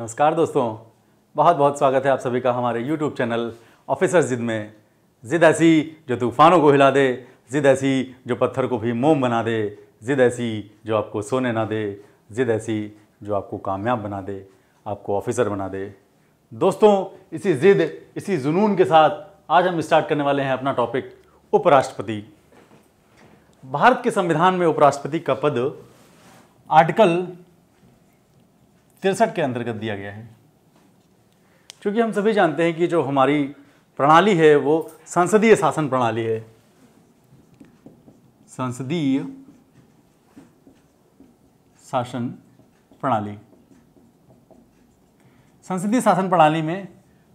नमस्कार दोस्तों, बहुत बहुत स्वागत है आप सभी का हमारे YouTube चैनल ऑफिसर जिद में। जिद ऐसी जो तूफानों को हिला दे, जिद ऐसी जो पत्थर को भी मोम बना दे, जिद ऐसी जो आपको सोने ना दे, जिद ऐसी जो आपको कामयाब बना दे, आपको ऑफिसर बना दे। दोस्तों, इसी जिद, इसी जुनून के साथ आज हम स्टार्ट करने वाले हैं अपना टॉपिक उपराष्ट्रपति। भारत के संविधान में उपराष्ट्रपति का पद आर्टिकल 63 के अंतर्गत दिया गया है। क्योंकि हम सभी जानते हैं कि जो हमारी प्रणाली है वो संसदीय शासन प्रणाली है। संसदीय शासन प्रणाली, संसदीय शासन प्रणाली में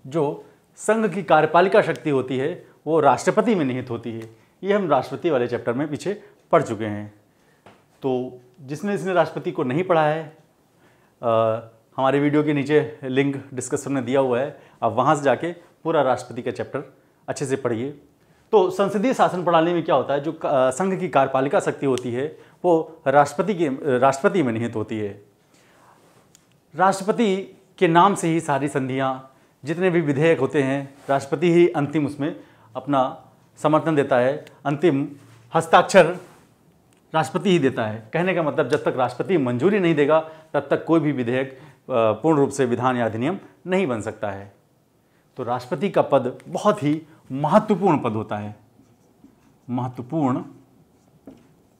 जो संघ की कार्यपालिका शक्ति होती है वो राष्ट्रपति में निहित होती है। ये हम राष्ट्रपति वाले चैप्टर में पीछे पढ़ चुके हैं। तो जिसने राष्ट्रपति को नहीं पढ़ा है, हमारे वीडियो के नीचे लिंक डिस्क्रिप्शन में दिया हुआ है, आप वहाँ से जाके पूरा राष्ट्रपति का चैप्टर अच्छे से पढ़िए। तो संसदीय शासन प्रणाली में क्या होता है, जो संघ की कार्यपालिका शक्ति होती है वो राष्ट्रपति में निहित होती है। राष्ट्रपति के नाम से ही सारी संधियाँ, जितने भी विधेयक होते हैं, राष्ट्रपति ही अंतिम उसमें अपना समर्थन देता है, अंतिम हस्ताक्षर राष्ट्रपति ही देता है। कहने का मतलब जब तक राष्ट्रपति मंजूरी नहीं देगा तब तक कोई भी विधेयक पूर्ण रूप से विधान या अधिनियम नहीं बन सकता है। तो राष्ट्रपति का पद बहुत ही महत्वपूर्ण पद होता है, महत्वपूर्ण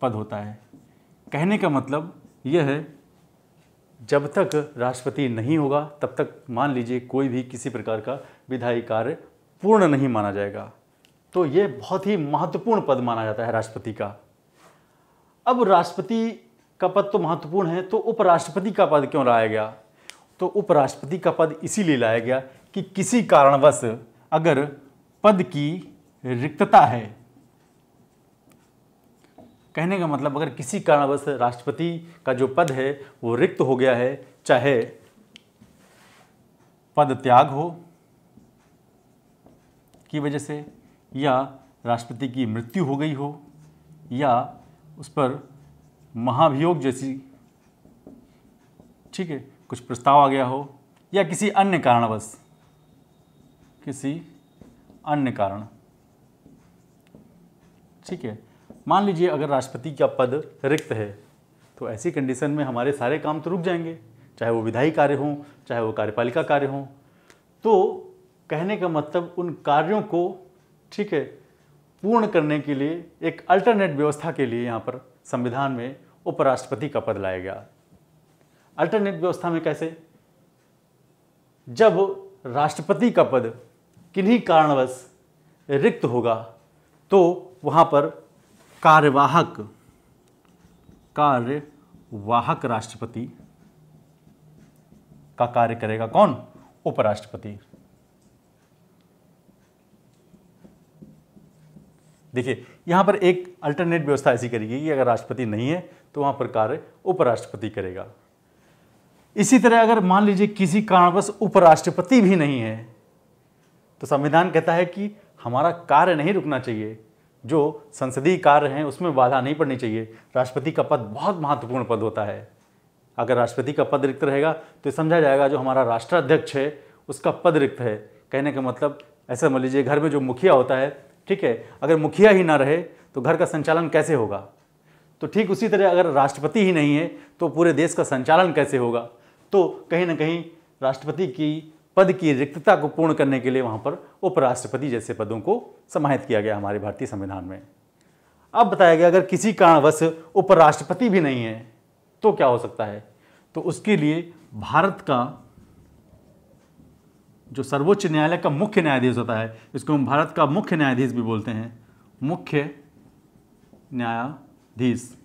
पद होता है। कहने का मतलब यह है, जब तक राष्ट्रपति नहीं होगा तब तक मान लीजिए कोई भी किसी प्रकार का विधायी कार्य पूर्ण नहीं माना जाएगा। तो ये बहुत ही महत्वपूर्ण पद माना जाता है राष्ट्रपति का। अब राष्ट्रपति का पद तो महत्वपूर्ण है, तो उपराष्ट्रपति का पद क्यों लाया गया? तो उपराष्ट्रपति का पद इसीलिए लाया गया कि किसी कारणवश अगर पद की रिक्तता है, कहने का मतलब अगर किसी कारणवश राष्ट्रपति का जो पद है वो रिक्त हो गया है, चाहे पद त्याग हो की वजह से, या राष्ट्रपति की मृत्यु हो गई हो, या उस पर महाभियोग जैसी कुछ प्रस्ताव आ गया हो, या किसी अन्य कारणवश, किसी अन्य कारण, मान लीजिए अगर राष्ट्रपति का पद रिक्त है तो ऐसी कंडीशन में हमारे सारे काम तो रुक जाएंगे, चाहे वो विधायी कार्य हों, चाहे वो कार्यपालिका कार्य हों। तो कहने का मतलब उन कार्यों को पूर्ण करने के लिए एक अल्टरनेट व्यवस्था के लिए यहाँ पर संविधान में उपराष्ट्रपति का पद लाया गया। अल्टरनेट व्यवस्था में कैसे? जब राष्ट्रपति का पद किन्हीं कारणवश रिक्त होगा तो वहाँ पर कार्यवाहक राष्ट्रपति का कार्य करेगा कौन? उपराष्ट्रपति। देखिए, यहाँ पर एक अल्टरनेट व्यवस्था ऐसी करेगी कि अगर राष्ट्रपति नहीं है तो वहाँ पर कार्य उपराष्ट्रपति करेगा। इसी तरह अगर मान लीजिए किसी कारणवश उपराष्ट्रपति भी नहीं है तो संविधान कहता है कि हमारा कार्य नहीं रुकना चाहिए, जो संसदीय कार्य हैं उसमें बाधा नहीं पड़नी चाहिए। राष्ट्रपति का पद बहुत महत्वपूर्ण पद होता है। अगर राष्ट्रपति का पद रिक्त रहेगा तो समझा जाएगा जो हमारा राष्ट्राध्यक्ष है उसका पद रिक्त है। कहने का मतलब ऐसा मान लीजिए घर में जो मुखिया होता है, अगर मुखिया ही ना रहे तो घर का संचालन कैसे होगा? तो ठीक उसी तरह अगर राष्ट्रपति ही नहीं है तो पूरे देश का संचालन कैसे होगा? तो कहीं ना कहीं राष्ट्रपति की पद की रिक्तता को पूर्ण करने के लिए वहाँ पर उपराष्ट्रपति जैसे पदों को समाहित किया गया हमारे भारतीय संविधान में। अब बताया गया अगर किसी कारणवश उपराष्ट्रपति भी नहीं है तो क्या हो सकता है? तो उसके लिए भारत का जो सर्वोच्च न्यायालय का मुख्य न्यायाधीश होता है, इसको हम भारत का मुख्य न्यायाधीश भी बोलते हैं, मुख्य न्यायाधीश,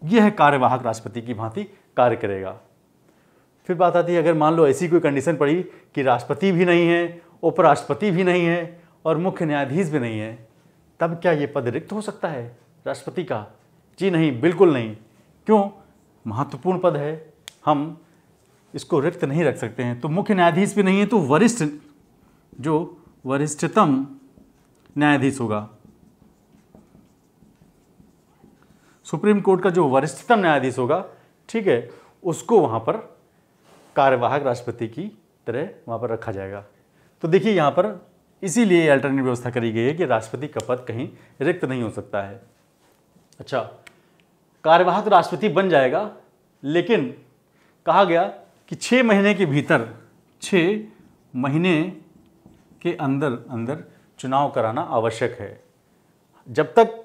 यह कार्यवाहक राष्ट्रपति की भांति कार्य करेगा। फिर बात आती है, अगर मान लो ऐसी कोई कंडीशन पड़ी कि राष्ट्रपति भी नहीं है, उपराष्ट्रपति भी नहीं है और मुख्य न्यायाधीश भी नहीं है, तब क्या ये पद रिक्त हो सकता है राष्ट्रपति का? जी नहीं, बिल्कुल नहीं। क्यों? महत्वपूर्ण पद है, हम इसको रिक्त नहीं रख सकते हैं। तो मुख्य न्यायाधीश भी नहीं है तो वरिष्ठतम न्यायाधीश होगा, सुप्रीम कोर्ट का जो वरिष्ठतम न्यायाधीश होगा, उसको वहाँ पर कार्यवाहक राष्ट्रपति की तरह वहाँ पर रखा जाएगा। तो देखिए यहाँ पर इसीलिए अल्टरनेट व्यवस्था करी गई है कि राष्ट्रपति का पद कहीं रिक्त नहीं हो सकता है। अच्छा, कार्यवाहक राष्ट्रपति बन जाएगा, लेकिन कहा गया कि 6 महीने के भीतर, 6 महीने के अंदर अंदर चुनाव कराना आवश्यक है। जब तक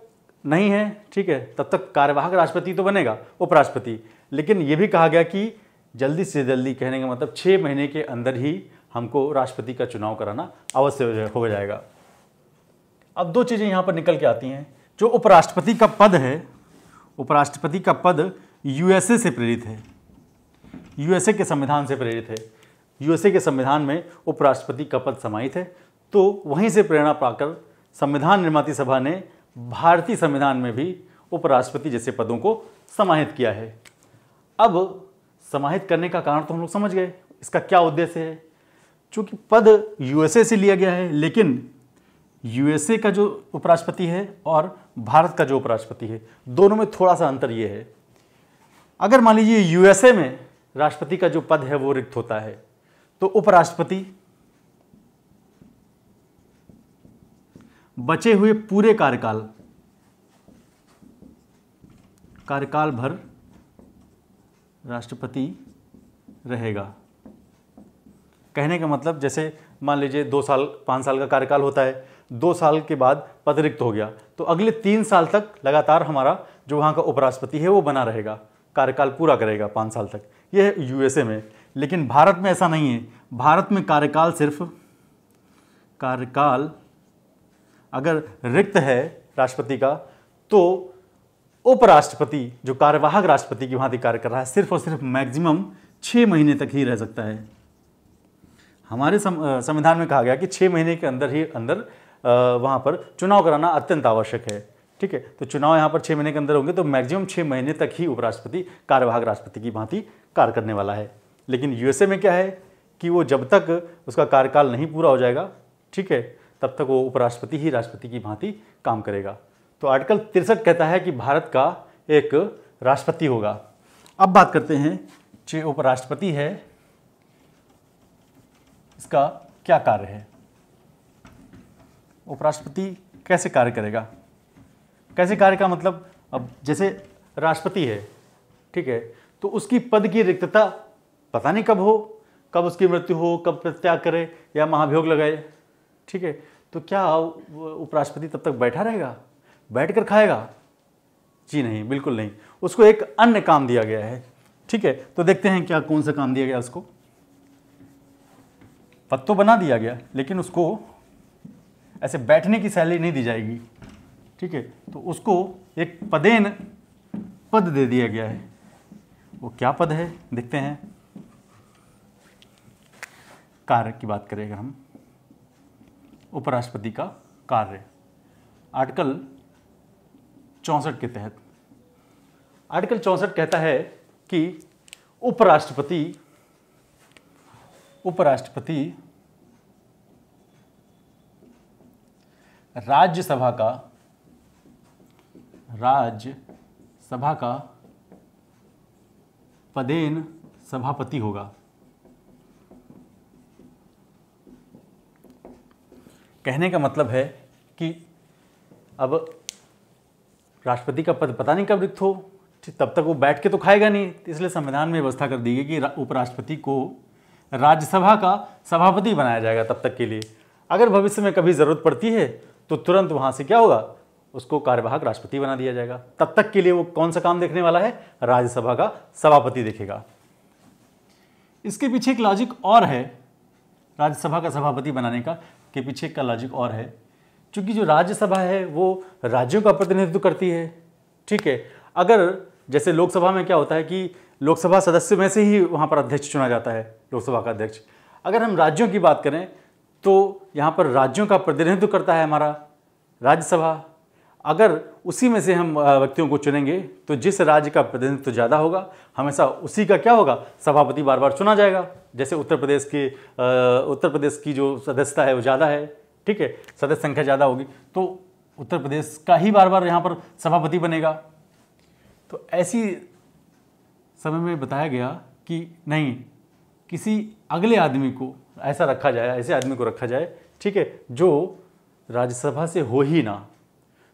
नहीं है, ठीक है, तब तक कार्यवाहक राष्ट्रपति तो बनेगा, उपराष्ट्रपति, लेकिन यह भी कहा गया कि जल्दी से जल्दी, कहने का मतलब 6 महीने के अंदर ही हमको राष्ट्रपति का चुनाव कराना अवश्य हो जाएगा। अब 2 चीज़ें यहाँ पर निकल के आती हैं। जो उपराष्ट्रपति का पद है, उपराष्ट्रपति का पद यूएसए से प्रेरित है, यूएसए के संविधान से प्रेरित है। यूएसए के संविधान में उपराष्ट्रपति का पद समाहित है, तो वहीं से प्रेरणा पाकर संविधान निर्माती सभा ने भारतीय संविधान में भी उपराष्ट्रपति जैसे पदों को समाहित किया है। अब समाहित करने का कारण तो हम लोग समझ गए, इसका क्या उद्देश्य है। चूंकि पद यूएसए से लिया गया है, लेकिन यूएसए का जो उपराष्ट्रपति है और भारत का जो उपराष्ट्रपति है, दोनों में थोड़ा सा अंतर ये है। अगर मान लीजिए यूएसए में राष्ट्रपति का जो पद है वो रिक्त होता है, तो उपराष्ट्रपति बचे हुए पूरे कार्यकाल भर राष्ट्रपति रहेगा। कहने का मतलब, जैसे मान लीजिए 2 साल 5 साल का कार्यकाल होता है, 2 साल के बाद पद रिक्त हो गया, तो अगले 3 साल तक लगातार हमारा जो वहाँ का उपराष्ट्रपति है वो बना रहेगा, कार्यकाल पूरा करेगा 5 साल तक। यह है यूएसए में। लेकिन भारत में ऐसा नहीं है। भारत में कार्यकाल अगर रिक्त है राष्ट्रपति का, तो उपराष्ट्रपति जो कार्यवाहक राष्ट्रपति की भांति कार्य कर रहा है, सिर्फ और सिर्फ मैक्सिमम 6 महीने तक ही रह सकता है। हमारे संविधान में कहा गया कि 6 महीने के अंदर ही वहाँ पर चुनाव कराना अत्यंत आवश्यक है। ठीक है, तो चुनाव यहाँ पर 6 महीने के अंदर होंगे, तो मैक्सिमम 6 महीने तक ही उपराष्ट्रपति कार्यवाहक राष्ट्रपति की भांति कार्य करने वाला है। लेकिन यूएसए में क्या है कि वो जब तक उसका कार्यकाल नहीं पूरा हो जाएगा, ठीक है, तब तक वो उपराष्ट्रपति ही राष्ट्रपति की भांति काम करेगा। तो आर्टिकल 63 कहता है कि भारत का एक राष्ट्रपति होगा। अब बात करते हैं जो उपराष्ट्रपति है, इसका क्या कार्य है। उपराष्ट्रपति कैसे कार्य करेगा? कैसे कार्य का मतलब, अब जैसे राष्ट्रपति है, ठीक है, तो उसकी पद की रिक्तता पता नहीं कब हो, कब उसकी मृत्यु हो, कब त्याग करे या महाभियोग लगाए, ठीक है, तो क्या उपराष्ट्रपति तब तक बैठा रहेगा, बैठकर खाएगा? जी नहीं, बिल्कुल नहीं। उसको एक अन्य काम दिया गया है। ठीक है, तो देखते हैं क्या कौन सा काम दिया गया उसको। पद तो बना दिया गया, लेकिन उसको ऐसे बैठने की शैली नहीं दी जाएगी। ठीक है, तो उसको एक पदेन पद दे दिया गया है। वो क्या पद है देखते हैं। कार्य की बात करें अगर हम, उपराष्ट्रपति का कार्य आर्टिकल 64 के तहत, आर्टिकल 64 कहता है कि उपराष्ट्रपति राज्यसभा का पदेन सभापति होगा। कहने का मतलब है कि अब राष्ट्रपति का पद पता नहीं कब रिक्त हो, तब तक वो बैठ के तो खाएगा नहीं, इसलिए संविधान में व्यवस्था कर दी गई कि उपराष्ट्रपति को राज्यसभा का सभापति बनाया जाएगा तब तक के लिए। अगर भविष्य में कभी जरूरत पड़ती है तो तुरंत वहां से क्या होगा, उसको कार्यवाहक राष्ट्रपति बना दिया जाएगा। तब तक के लिए वो कौन सा काम देखने वाला है, राज्यसभा का सभापति देखेगा। इसके पीछे एक लॉजिक और है, राज्यसभा का सभापति बनाने का के पीछे का लॉजिक और है, क्योंकि जो राज्यसभा है वो राज्यों का प्रतिनिधित्व करती है। ठीक है, अगर जैसे लोकसभा में क्या होता है कि लोकसभा सदस्य में से ही वहाँ पर अध्यक्ष चुना जाता है, लोकसभा का अध्यक्ष। अगर हम राज्यों की बात करें तो यहाँ पर राज्यों का प्रतिनिधित्व करता है हमारा राज्यसभा। अगर उसी में से हम व्यक्तियों को चुनेंगे तो जिस राज्य का प्रतिनिधित्व ज़्यादा होगा, हमेशा उसी का क्या होगा, सभापति बार बार चुना जाएगा। जैसे उत्तर प्रदेश की जो सदस्यता है वो ज़्यादा है, ठीक है, सदस्य संख्या ज़्यादा होगी, तो उत्तर प्रदेश का ही बार बार यहाँ पर सभापति बनेगा। तो ऐसी समय में बताया गया कि नहीं, किसी अगले आदमी को ऐसा रखा जाए, ऐसे आदमी को रखा जाए, ठीक है, जो राज्यसभा से हो ही ना।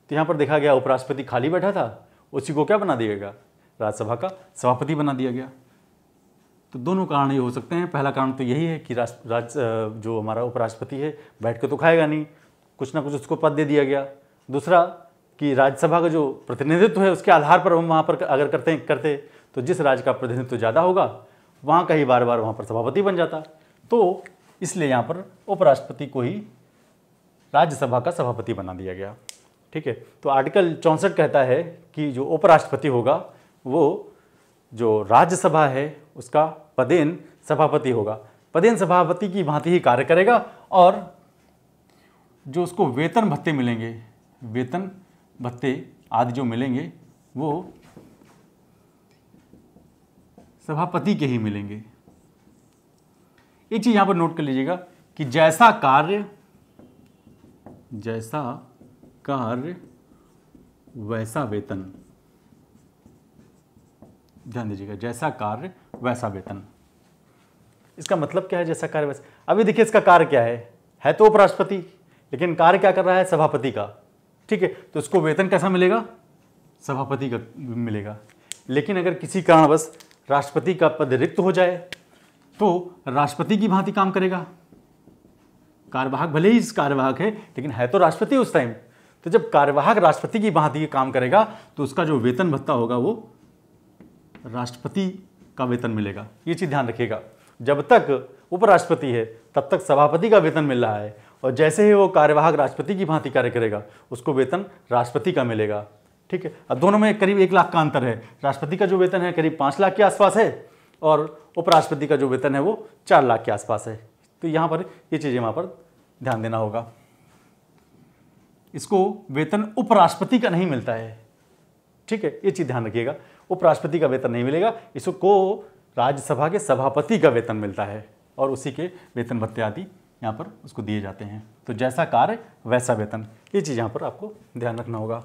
तो यहाँ पर देखा गया उपराष्ट्रपति खाली बैठा था, उसी को क्या बना दिया गया, राज्यसभा का सभापति बना दिया गया। तो दोनों कारण ये हो सकते हैं। पहला कारण तो यही है कि जो हमारा उपराष्ट्रपति है बैठ के तो खाएगा नहीं, कुछ ना कुछ उसको पद दे दिया गया। दूसरा कि राज्यसभा का जो प्रतिनिधित्व है उसके आधार पर हम वहाँ पर अगर करते तो जिस राज्य का प्रतिनिधित्व ज़्यादा होगा वहाँ का ही बार बार वहाँ पर सभापति बन जाता। तो इसलिए यहाँ पर उपराष्ट्रपति को ही राज्यसभा का सभापति बना दिया गया। ठीक है, तो आर्टिकल 64 कहता है कि जो उपराष्ट्रपति होगा वो जो राज्यसभा है उसका पदेन सभापति होगा, पदेन सभापति की भांति ही कार्य करेगा और जो उसको वेतन भत्ते मिलेंगे, वेतन भत्ते आदि जो मिलेंगे वो सभापति के ही मिलेंगे। एक चीज यहां पर नोट कर लीजिएगा कि जैसा कार्य वैसा वेतन। ध्यान दीजिएगा, जैसा कार्य वैसा वेतन। इसका मतलब क्या है जैसा कार्य वैसा? अभी देखिए इसका कार्य क्या है तो उपराष्ट्रपति, लेकिन कार्य क्या कर रहा है, सभापति का। ठीक है, तो उसको वेतन कैसा मिलेगा, सभापति का मिलेगा। लेकिन अगर किसी कारणवश राष्ट्रपति का पद रिक्त हो जाए तो राष्ट्रपति की भांति काम करेगा। कार्यवाहक भले ही कार्यवाहक है लेकिन है तो राष्ट्रपति उस टाइम। तो जब कार्यवाहक राष्ट्रपति की भांति काम करेगा तो उसका जो वेतन भत्ता होगा वो राष्ट्रपति का वेतन मिलेगा। ये चीज ध्यान रखिएगा, जब तक उपराष्ट्रपति है तब तक सभापति का वेतन मिल रहा है, और जैसे ही वो कार्यवाहक राष्ट्रपति की भांति कार्य करेगा उसको वेतन राष्ट्रपति का मिलेगा। ठीक है, अब दोनों में करीब 1 लाख का अंतर है। राष्ट्रपति का जो वेतन है करीब 5 लाख के आसपास है और उपराष्ट्रपति का जो वेतन है वो 4 लाख के आसपास है। तो यहाँ पर ये चीज़ें वहाँ पर ध्यान देना होगा। इसको वेतन उपराष्ट्रपति का नहीं मिलता है। ठीक है, ये चीज़ ध्यान रखिएगा, उपराष्ट्रपति का वेतन नहीं मिलेगा, इसको राज्यसभा के सभापति का वेतन मिलता है और उसी के वेतन भत्ते आदि यहाँ पर उसको दिए जाते हैं। तो जैसा कार्य वैसा वेतन, ये चीज़ यहाँ पर आपको ध्यान रखना होगा।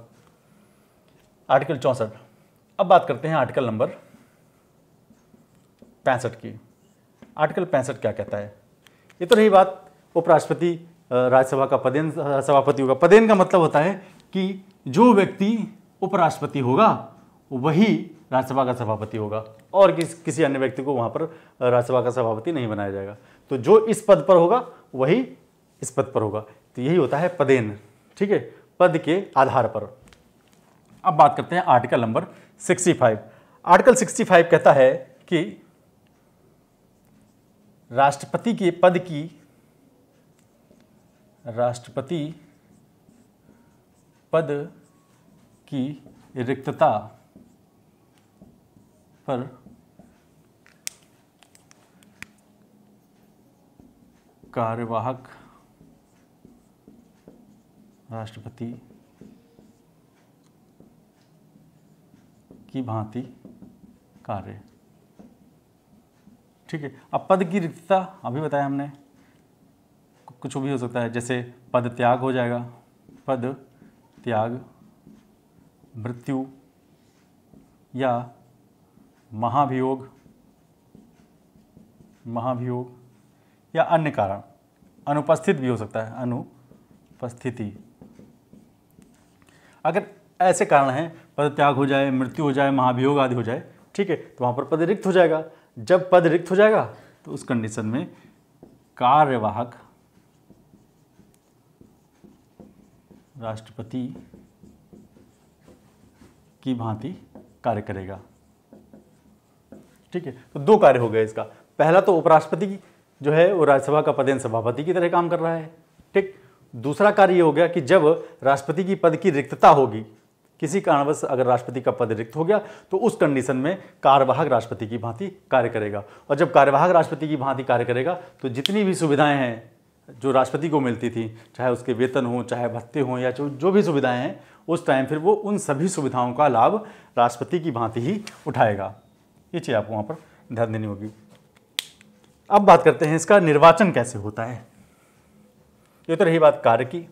आर्टिकल 64। अब बात करते हैं आर्टिकल नंबर 65 की। आर्टिकल 65 क्या कहता है? ये तो रही बात उपराष्ट्रपति राज्यसभा का पदेन सभापति होगा। पदेन का मतलब होता है कि जो व्यक्ति उपराष्ट्रपति होगा वही राज्यसभा का सभापति होगा और किसी अन्य व्यक्ति को वहाँ पर राज्यसभा का सभापति नहीं बनाया जाएगा। तो जो इस पद पर होगा वही इस पद पर होगा। तो यही होता है पदेन। ठीक है, पद के आधार पर। अब बात करते हैं आर्टिकल नंबर 65। आर्टिकल 65 कहता है कि राष्ट्रपति पद की रिक्तता पर कार्यवाहक राष्ट्रपति की भांति कार्य। ठीक है, अब पद की रिक्तता अभी बताया हमने, कुछ भी हो सकता है, जैसे पद त्याग हो जाएगा, पद त्याग, मृत्यु या महाभियोग या अन्य कारण, अनुपस्थित भी हो सकता है, अनुपस्थिति। अगर ऐसे कारण हैं, पद त्याग हो जाए, मृत्यु हो जाए, महाभियोग आदि हो जाए, ठीक है, तो वहाँ पर पद रिक्त हो जाएगा। जब पद रिक्त हो जाएगा तो उस कंडीशन में कार्यवाहक राष्ट्रपति की भांति कार्य करेगा। ठीक है, तो 2 कार्य हो गए इसका। पहला तो उपराष्ट्रपति जो है वो राज्यसभा का पदेन सभापति की तरह काम कर रहा है। ठीक, दूसरा कार्य ये हो गया कि जब राष्ट्रपति की पद की रिक्तता होगी, किसी कारणवश अगर राष्ट्रपति का पद रिक्त हो गया तो उस कंडीशन में कार्यवाहक राष्ट्रपति की भांति कार्य करेगा। और जब कार्यवाहक राष्ट्रपति की भांति कार्य करेगा तो जितनी भी सुविधाएं हैं जो राष्ट्रपति को मिलती थी, चाहे उसके वेतन हो, चाहे भत्ते हों, या जो भी सुविधाएं हैं, उस टाइम फिर वो उन सभी सुविधाओं का लाभ राष्ट्रपति की भांति ही उठाएगा। ये चीज़ आपको वहाँ पर ध्यान देनी होगी। अब बात करते हैं इसका निर्वाचन कैसे होता है। ये तो रही बात कार्य की।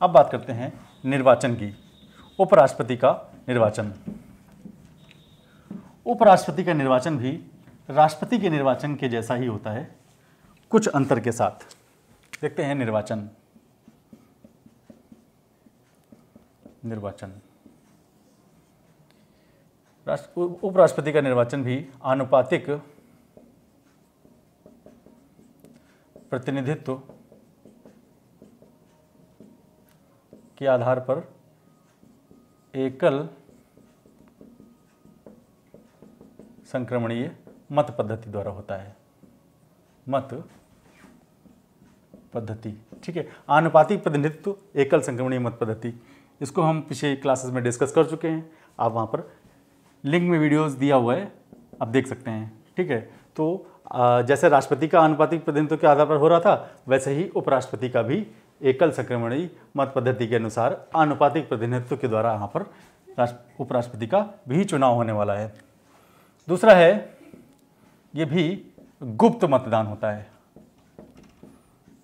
अब बात करते हैं निर्वाचन की। उपराष्ट्रपति का निर्वाचन। उपराष्ट्रपति का निर्वाचन भी राष्ट्रपति के निर्वाचन के जैसा ही होता है, कुछ अंतर के साथ। देखते हैं निर्वाचन। उपराष्ट्रपति का निर्वाचन भी आनुपातिक प्रतिनिधित्व के आधार पर एकल संक्रमणीय मत पद्धति द्वारा होता है। मत पद्धति, ठीक है, आनुपातिक प्रतिनिधित्व एकल संक्रमणीय मत पद्धति, इसको हम पिछले क्लासेस में डिस्कस कर चुके हैं। आप वहाँ पर लिंक में वीडियोस दिया हुआ है, आप देख सकते हैं, ठीक है। तो जैसे राष्ट्रपति का आनुपातिक प्रतिनिधित्व के आधार पर हो रहा था, वैसे ही उपराष्ट्रपति का भी एकल संक्रमणीय मत पद्धति के अनुसार आनुपातिक प्रतिनिधित्व के द्वारा यहाँ पर उपराष्ट्रपति का भी चुनाव होने वाला है। दूसरा है, ये भी गुप्त मतदान होता है।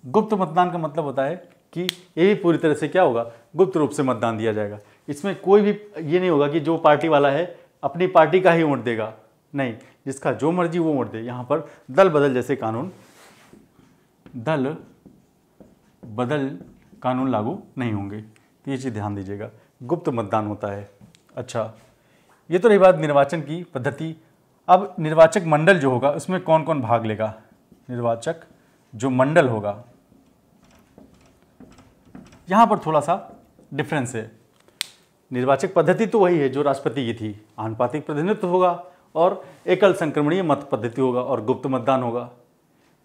गुप्त मतदान का मतलब होता है कि ये भी पूरी तरह से क्या होगा, गुप्त रूप से मतदान दिया जाएगा। इसमें कोई भी ये नहीं होगा कि जो पार्टी वाला है अपनी पार्टी का ही वोट देगा, नहीं, जिसका जो मर्जी वो वोट दे। यहाँ पर दल बदल जैसे कानून, दल बदल कानून लागू नहीं होंगे, तो ये चीज़ ध्यान दीजिएगा, गुप्त मतदान होता है। अच्छा, ये तो रही बात निर्वाचन की पद्धति। अब निर्वाचक मंडल जो होगा उसमें कौन कौन भाग लेगा। निर्वाचक जो मंडल होगा, यहाँ पर थोड़ा सा डिफरेंस है। निर्वाचक पद्धति तो वही है जो राष्ट्रपति की थी, आनुपातिक प्रतिनिधित्व होगा और एकल संक्रमणीय मत पद्धति होगा और गुप्त मतदान होगा।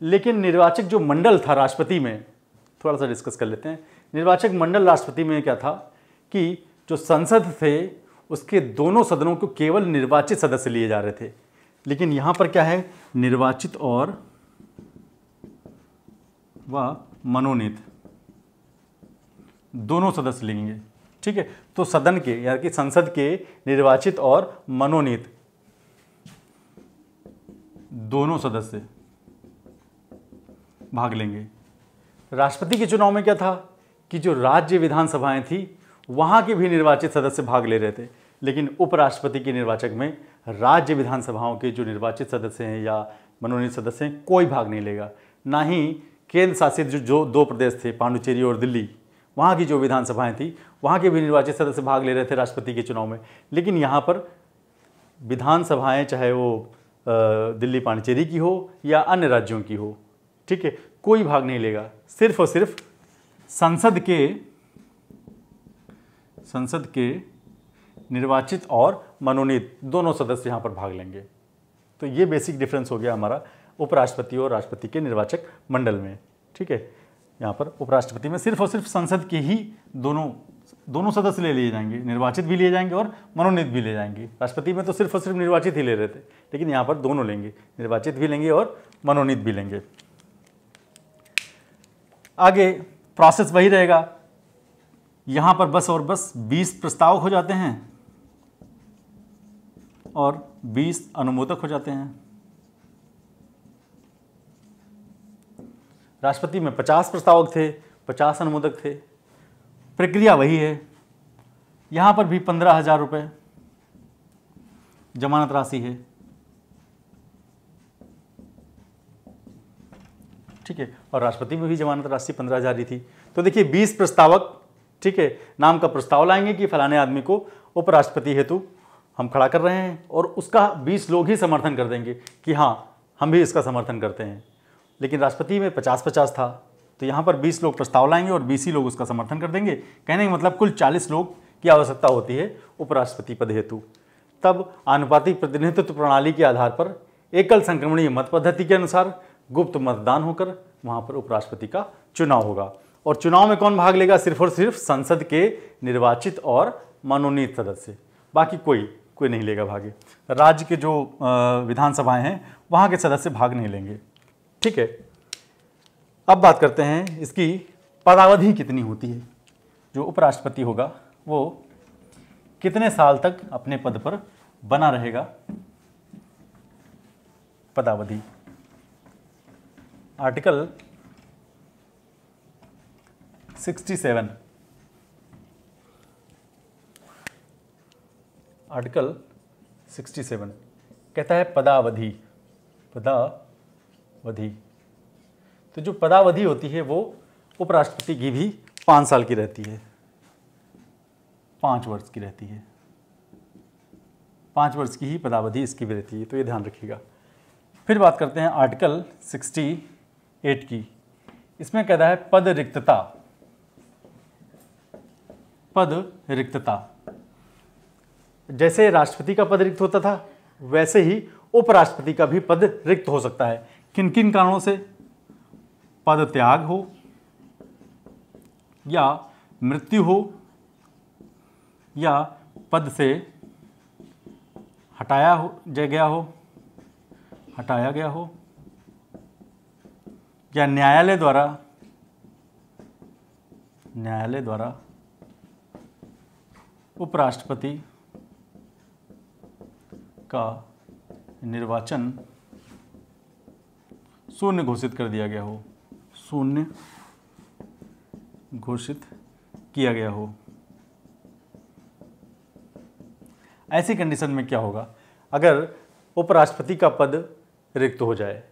लेकिन निर्वाचक जो मंडल था राष्ट्रपति में, थोड़ा सा डिस्कस कर लेते हैं। निर्वाचक मंडल राष्ट्रपति में क्या था कि जो संसद थे उसके दोनों सदनों को केवल निर्वाचित सदस्य लिए जा रहे थे। लेकिन यहाँ पर क्या है, निर्वाचित और व मनोनीत दोनों सदस्य लेंगे, ठीक है। तो सदन के यानी कि संसद के निर्वाचित और मनोनीत दोनों सदस्य भाग लेंगे। राष्ट्रपति के चुनाव में क्या था कि जो राज्य विधानसभाएं थी वहां के भी निर्वाचित सदस्य भाग ले रहे थे। लेकिन उपराष्ट्रपति के निर्वाचक में राज्य विधानसभाओं के जो निर्वाचित सदस्य हैं या मनोनीत सदस्य हैं, कोई भाग नहीं लेगा। ना ही केंद्र शासित जो दो प्रदेश थे, पांडुचेरी और दिल्ली, वहाँ की जो विधानसभाएं थी वहाँ के भी निर्वाचित सदस्य भाग ले रहे थे राष्ट्रपति के चुनाव में। लेकिन यहाँ पर विधानसभाएं चाहे वो दिल्ली पांडुचेरी की हो या अन्य राज्यों की हो, ठीक है, कोई भाग नहीं लेगा। सिर्फ और सिर्फ संसद के निर्वाचित और मनोनीत दोनों सदस्य यहाँ पर भाग लेंगे। तो ये बेसिक डिफरेंस हो गया हमारा उपराष्ट्रपति और राष्ट्रपति के निर्वाचक मंडल में, ठीक है। यहाँ पर उपराष्ट्रपति में सिर्फ और सिर्फ संसद के ही दोनों सदस्य ले लिए जाएंगे, निर्वाचित भी लिए जाएंगे और मनोनीत भी ले जाएंगे। राष्ट्रपति में तो सिर्फ और सिर्फ निर्वाचित ही ले रहे थे, लेकिन यहाँ पर दोनों लेंगे, निर्वाचित भी लेंगे और मनोनीत भी लेंगे। आगे प्रोसेस वही रहेगा। यहाँ पर बस और बस 20 प्रस्तावक हो जाते हैं और 20 अनुमोदक हो जाते हैं। राष्ट्रपति में 50 प्रस्तावक थे, 50 अनुमोदक थे। प्रक्रिया वही है। यहाँ पर भी 15,000 रुपये जमानत राशि है, ठीक है। और राष्ट्रपति में भी जमानत राशि 15,000 ही थी। तो देखिए 20 प्रस्तावक, ठीक है, नाम का प्रस्ताव लाएंगे कि फलाने आदमी को उपराष्ट्रपति हेतु हम खड़ा कर रहे हैं और उसका 20 लोग ही समर्थन कर देंगे कि हाँ हम भी इसका समर्थन करते हैं। लेकिन राष्ट्रपति में 50-50 था, तो यहाँ पर 20 लोग प्रस्ताव लाएंगे और 20 ही लोग उसका समर्थन कर देंगे। कहने का मतलब कुल 40 लोग की आवश्यकता होती है उपराष्ट्रपति पद हेतु। तब आनुपातिक प्रतिनिधित्व प्रणाली के आधार पर एकल संक्रमणीय मत पद्धति के अनुसार गुप्त मतदान होकर वहाँ पर उपराष्ट्रपति का चुनाव होगा। और चुनाव में कौन भाग लेगा? सिर्फ और सिर्फ संसद के निर्वाचित और मनोनीत सदस्य, बाकी कोई नहीं लेगा भाग। राज्य के जो विधानसभाएं हैं वहाँ के सदस्य भाग नहीं लेंगे, ठीक है। अब बात करते हैं इसकी पदावधि कितनी होती है। जो उपराष्ट्रपति होगा वो कितने साल तक अपने पद पर बना रहेगा? पदावधि आर्टिकल 67 कहता है पदावधि। पदावधि। तो जो पदावधि होती है वो उपराष्ट्रपति की भी 5 साल की रहती है, 5 वर्ष की रहती है, 5 वर्ष की ही पदावधि इसकी भी रहती है, तो ये ध्यान रखिएगा। फिर बात करते हैं आर्टिकल 68 की। इसमें कहता है पद रिक्तता। पद रिक्तता, जैसे राष्ट्रपति का पद रिक्त होता था वैसे ही उपराष्ट्रपति का भी पद रिक्त हो सकता है। किन किन कारणों से? पद त्याग हो, या मृत्यु हो, या पद से हटाया गया हो, या न्यायालय द्वारा उपराष्ट्रपति का निर्वाचन शून्य घोषित कर दिया गया हो, शून्य घोषित किया गया हो। ऐसी कंडीशन में क्या होगा? अगर उपराष्ट्रपति का पद रिक्त हो जाए,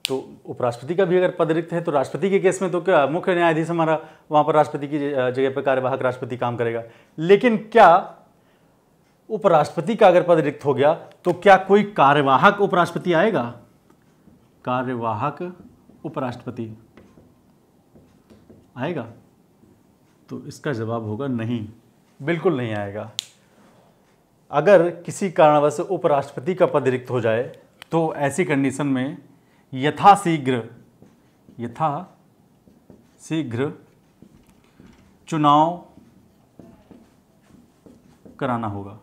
तो उपराष्ट्रपति का भी अगर पद रिक्त है तो राष्ट्रपति के केस में तो क्या मुख्य न्यायाधीश हमारा वहाँ पर राष्ट्रपति की जगह पर कार्यवाहक राष्ट्रपति काम करेगा। लेकिन क्या उपराष्ट्रपति का अगर पद रिक्त हो गया तो क्या कोई कार्यवाहक उपराष्ट्रपति आएगा? कार्यवाहक उपराष्ट्रपति आएगा? तो इसका जवाब होगा नहीं, बिल्कुल नहीं आएगा। अगर किसी कारणवश उपराष्ट्रपति का पद रिक्त हो जाए तो ऐसी कंडीशन में यथाशीघ्र चुनाव कराना होगा।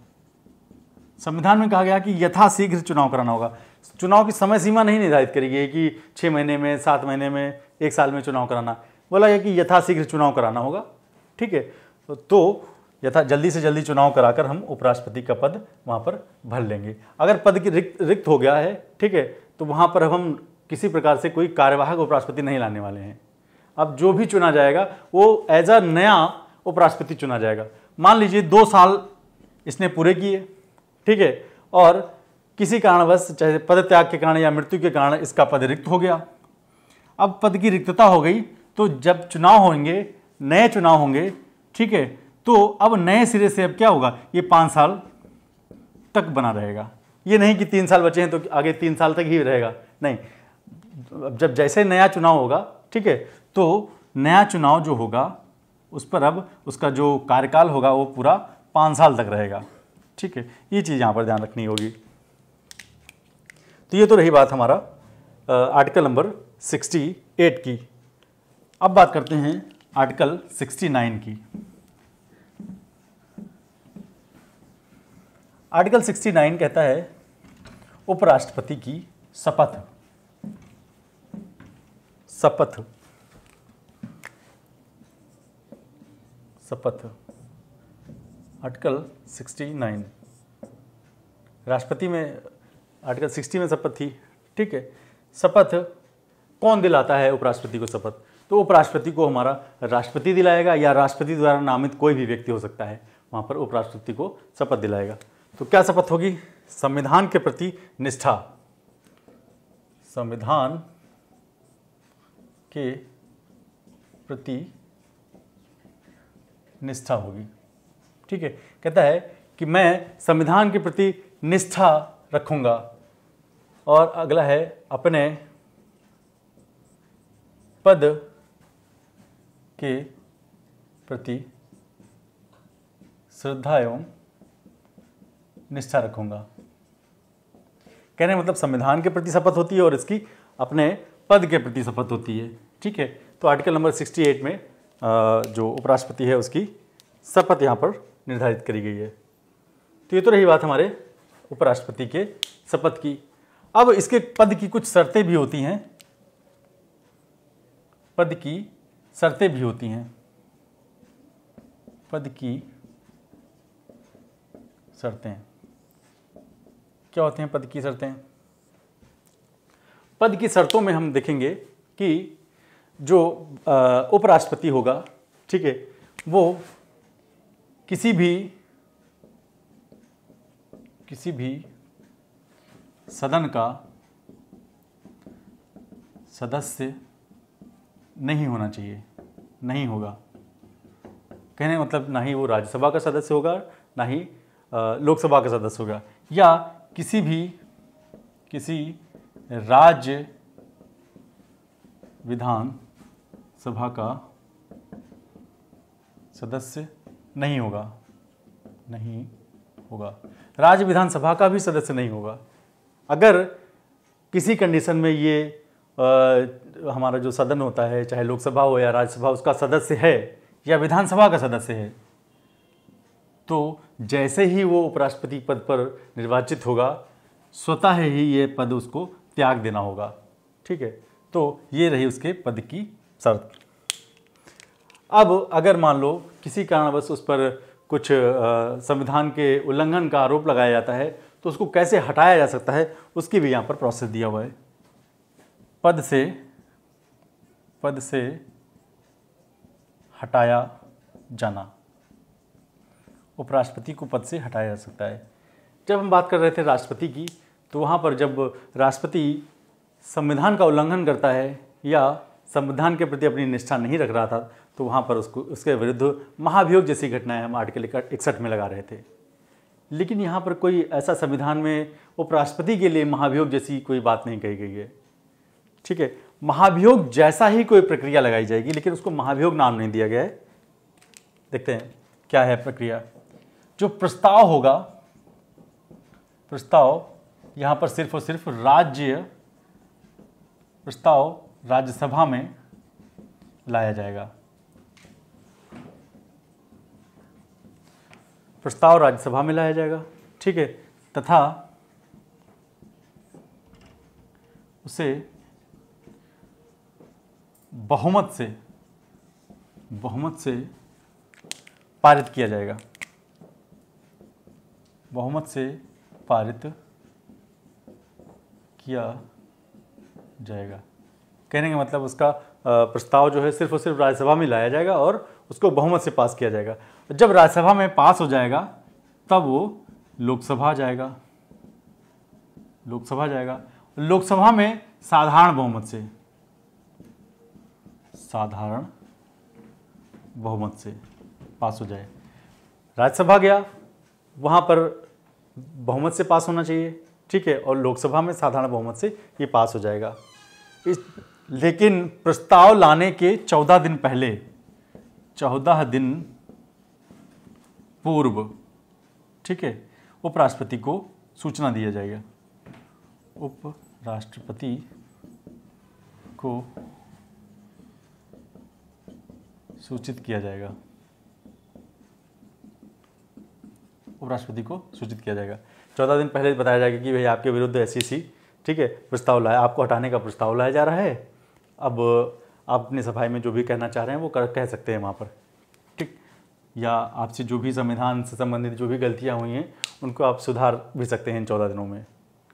संविधान में कहा गया कि यथाशीघ्र चुनाव कराना होगा। चुनाव की समय सीमा नहीं निर्धारित करी गई कि 6 महीने में, 7 महीने में, 1 साल में चुनाव कराना। बोला गया कि यथाशीघ्र चुनाव कराना होगा। ठीक है, तो जल्दी से जल्दी चुनाव कराकर हम उपराष्ट्रपति का पद वहाँ पर भर लेंगे। अगर पद की रिक्त हो गया है, ठीक है, तो वहाँ पर हम किसी प्रकार से कोई कार्यवाहक उपराष्ट्रपति नहीं लाने वाले हैं। अब जो भी चुना जाएगा वो एज अ नया उपराष्ट्रपति चुना जाएगा। मान लीजिए 2 साल इसने पूरे किए, ठीक है, और किसी कारणवश चाहे पद त्याग के कारण या मृत्यु के कारण इसका पद रिक्त हो गया। अब पद की रिक्तता हो गई तो जब चुनाव होंगे, नए चुनाव होंगे, ठीक है, तो अब नए सिरे से अब क्या होगा? ये 5 साल तक बना रहेगा। ये नहीं कि 3 साल बचे हैं तो आगे 3 साल तक ही रहेगा, नहीं। अब जब जैसे नया चुनाव होगा, ठीक है, तो नया चुनाव जो होगा उस पर अब उसका जो कार्यकाल होगा वो पूरा 5 साल तक रहेगा। ठीक है, ये चीज़ यहाँ पर ध्यान रखनी होगी। तो ये तो रही बात हमारा आर्टिकल नंबर 68 की। अब बात करते हैं आर्टिकल 69 की। आर्टिकल 69 कहता है उपराष्ट्रपति की शपथ। आर्टिकल 69 राष्ट्रपति में, आर्टिकल 60 में शपथ थी। ठीक है, शपथ कौन दिलाता है उपराष्ट्रपति को शपथ? तो उपराष्ट्रपति को हमारा राष्ट्रपति दिलाएगा या राष्ट्रपति द्वारा नामित कोई भी व्यक्ति हो सकता है, वहाँ पर उपराष्ट्रपति को शपथ दिलाएगा। तो क्या शपथ होगी? संविधान के प्रति निष्ठा। संविधान के प्रति निष्ठा होगी। ठीक है, कहता है कि मैं संविधान के प्रति निष्ठा रखूंगा। और अगला है अपने पद के प्रति श्रद्धा एवं निष्ठा रखूंगा। कहने मतलब संविधान के प्रति शपथ होती है और इसकी अपने पद के प्रति शपथ होती है। ठीक है, तो आर्टिकल नंबर 68 में जो उपराष्ट्रपति है उसकी शपथ यहाँ पर निर्धारित करी गई है। तो ये तो रही बात हमारे उपराष्ट्रपति के शपथ की। अब इसके पद की कुछ शर्तें भी होती हैं। पद की शर्तें भी होती हैं। पद की शर्तें क्या होती हैं? पद की शर्तें, पद की शर्तों में हम देखेंगे कि जो उपराष्ट्रपति होगा, ठीक है, वो किसी भी सदन का सदस्य नहीं होना चाहिए, नहीं होगा। कहने का मतलब ना ही वो राज्यसभा का सदस्य होगा, ना ही लोकसभा का सदस्य होगा, या किसी राज्य विधान सभा का सदस्य नहीं होगा, नहीं होगा। राज्य विधानसभा का भी सदस्य नहीं होगा। अगर किसी कंडीशन में ये हमारा जो सदन होता है, चाहे लोकसभा हो या राज्यसभा, उसका सदस्य है या विधानसभा का सदस्य है, तो जैसे ही वो उपराष्ट्रपति पद पर निर्वाचित होगा, स्वतः ही ये पद उसको त्याग देना होगा। ठीक है, तो ये रही उसके पद की शर्त। अब अगर मान लो किसी कारणवश उस पर कुछ संविधान के उल्लंघन का आरोप लगाया जाता है, तो उसको कैसे हटाया जा सकता है, उसकी भी यहाँ पर प्रोसेस दिया हुआ है। पद से हटाया जाना, उपराष्ट्रपति को पद से हटाया जा सकता है। जब हम बात कर रहे थे राष्ट्रपति की, तो वहाँ पर जब राष्ट्रपति संविधान का उल्लंघन करता है या संविधान के प्रति अपनी निष्ठा नहीं रख रहा था, तो वहाँ पर उसके विरुद्ध महाभियोग जैसी घटनाएं हम आर्टिकल 61 में लगा रहे थे। लेकिन यहाँ पर कोई ऐसा संविधान में उपराष्ट्रपति के लिए महाभियोग जैसी कोई बात नहीं कही गई है। ठीक है, महाभियोग जैसा ही कोई प्रक्रिया लगाई जाएगी, लेकिन उसको महाभियोग नाम नहीं दिया गया है। देखते हैं क्या है प्रक्रिया। जो प्रस्ताव होगा, प्रस्ताव यहाँ पर सिर्फ और सिर्फ प्रस्ताव राज्यसभा में लाया जाएगा। प्रस्ताव राज्यसभा में लाया जाएगा। ठीक है, तथा उसे बहुमत से पारित किया जाएगा। बहुमत से पारित किया जाएगा। कहने का मतलब उसका प्रस्ताव जो है सिर्फ और सिर्फ राज्यसभा में लाया जाएगा और उसको बहुमत से पास किया जाएगा। जब राज्यसभा में पास हो जाएगा, तब वो लोकसभा जाएगा। लोकसभा में साधारण बहुमत से पास हो जाए। राज्यसभा गया, वहाँ पर बहुमत से पास होना चाहिए। ठीक है, और लोकसभा में साधारण बहुमत से ये पास हो जाएगा। लेकिन प्रस्ताव लाने के 14 दिन पहले, 14 दिन पूर्व, ठीक है, उपराष्ट्रपति को सूचना दिया जाएगा। उपराष्ट्रपति को सूचित किया जाएगा। उपराष्ट्रपति को सूचित किया जाएगा। 14 दिन पहले बताया जाएगा कि भाई आपके विरुद्ध ऐसी ठीक है प्रस्ताव लाया, आपको हटाने का प्रस्ताव लाया जा रहा है। अब आप अपनी सफाई में जो भी कहना चाह रहे हैं वो कह सकते हैं वहाँ पर। ठीक, या आपसे जो भी संविधान से संबंधित जो भी गलतियाँ हुई हैं उनको आप सुधार भी सकते हैं इन 14 दिनों में,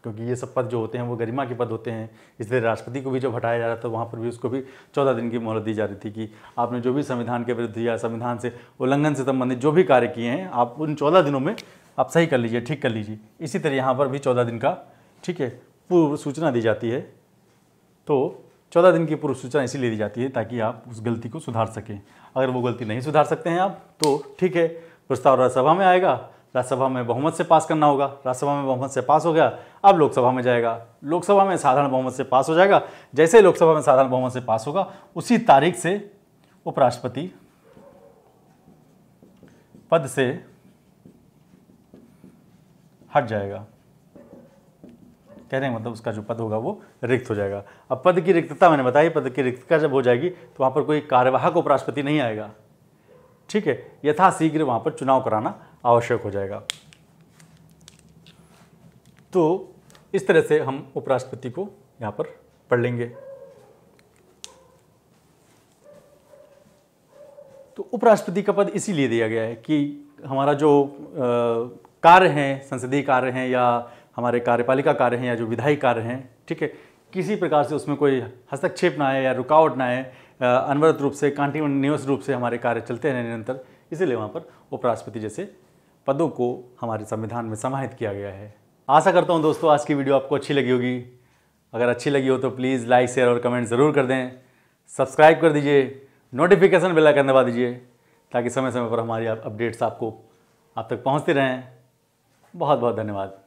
क्योंकि ये सब पद जो होते हैं वो गरिमा के पद होते हैं। इसलिए राष्ट्रपति को भी जब हटाया जा रहा था, वहाँ पर भी उसको भी 14 दिन की मोहलत दी जा रही थी कि आपने जो भी संविधान के विरुद्ध या संविधान से उल्लंघन से संबंधित जो भी कार्य किए हैं, आप उन 14 दिनों में आप सही कर लीजिए, ठीक कर लीजिए। इसी तरह यहाँ पर भी 14 दिन का, ठीक है, पूर्व सूचना दी जाती है। तो 14 दिन की पूर्व सूचना इसीलिए दी जाती है ताकि आप उस गलती को सुधार सकें। अगर वो गलती नहीं सुधार सकते हैं आप, तो ठीक है, प्रस्ताव राज्यसभा में आएगा, राज्यसभा में बहुमत से पास करना होगा। राज्यसभा में बहुमत से पास हो गया, अब लोकसभा में जाएगा। लोकसभा में साधारण बहुमत से पास हो जाएगा। जैसे ही लोकसभा में साधारण बहुमत से पास होगा, उसी तारीख से उपराष्ट्रपति पद से हट जाएगा। कहने का मतलब उसका जो पद होगा वो रिक्त हो जाएगा। अब पद की रिक्तता मैंने बताई, पद की रिक्तता जब हो जाएगी तो वहाँ पर कोई कार्यवाहक उपराष्ट्रपति नहीं आएगा। ठीक है, यथाशीघ्र वहाँ पर चुनाव कराना आवश्यक हो जाएगा। तो इस तरह से हम उपराष्ट्रपति को यहाँ पर पढ़ लेंगे। तो उपराष्ट्रपति का पद इसीलिए दिया गया है कि हमारा जो कार्य हैं, संसदीय कार्य हैं या हमारे कार्यपालिका कार्य हैं या जो विधायी कार्य हैं, ठीक है, किसी प्रकार से उसमें कोई हस्तक्षेप ना आए या रुकावट ना आए, अनवरत रूप से, कंटिन्यूअस रूप से हमारे कार्य चलते हैं निरंतर। इसीलिए वहाँ पर उपराष्ट्रपति जैसे पदों को हमारे संविधान में समाहित किया गया है। आशा करता हूँ दोस्तों आज की वीडियो आपको अच्छी लगी होगी। अगर अच्छी लगी हो तो प्लीज़ लाइक शेयर और कमेंट ज़रूर कर दें। सब्सक्राइब कर दीजिए, नोटिफिकेशन बेल आइकन दबा दीजिए ताकि समय समय पर हमारी अपडेट्स आप तक पहुंचती रहें। बहुत बहुत धन्यवाद।